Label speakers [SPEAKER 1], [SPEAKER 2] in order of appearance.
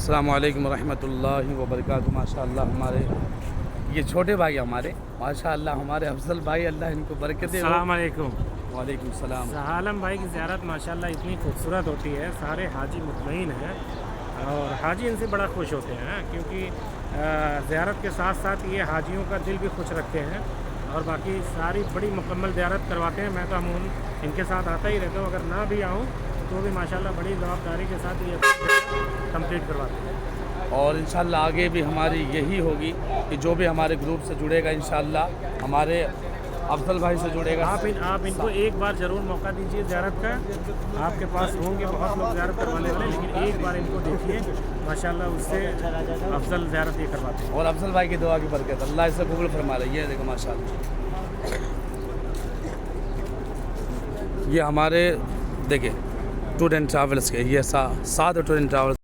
[SPEAKER 1] السلام علیکم ورحمۃ اللہ وبرکاتہ۔ ماشاء اللہ ہمارے یہ چھوٹے بھائی ہمارے ماشاء اللہ ہمارے افضل بھائی، اللہ ان کو برکت دے۔
[SPEAKER 2] السلام علیکم۔
[SPEAKER 1] وعلیکم السلام۔
[SPEAKER 2] شاہ عالم بھائی کی زیارت ماشاءاللہ اتنی خوبصورت ہوتی ہے، سارے حاجی مطمئن ہیں اور حاجی ان سے بڑا خوش ہوتے ہیں، کیونکہ زیارت کے ساتھ ساتھ یہ حاجیوں کا دل بھی خوش رکھتے ہیں اور باقی ساری بڑی مکمل زیارت کرواتے ہیں۔ میں تو عموماً ان کے ساتھ آتا ہی رہتا ہوں، اگر نہ بھی آؤں تو بھی ماشاءاللہ بڑی جوابداری کے ساتھ یہ کمپلیٹ کرواتے ہیں۔
[SPEAKER 1] اور انشاءاللہ آگے بھی ہماری یہی ہوگی کہ جو بھی ہمارے گروپ سے جڑے گا انشاءاللہ ہمارے افضل بھائی سے جڑے گا۔
[SPEAKER 2] آپ ان کو ایک بار ضرور موقع دیجیے زیارت کا، آپ کے پاس ہوں گے بہت لوگ زیارت کروانے والے، لیکن ایک بار ان کو دیکھیے ماشاءاللہ اس سے افضل زیارت یہ کرواتے ہیں۔
[SPEAKER 1] اور افضل بھائی کی دعا کی برکت اللہ اسے قبول فرما رہی ہے۔ دیکھو ماشاءاللہ یہ ہمارے دیکھیں ٹور اینڈ ٹریولس کے، یہ سعد ٹور اینڈ ٹریولس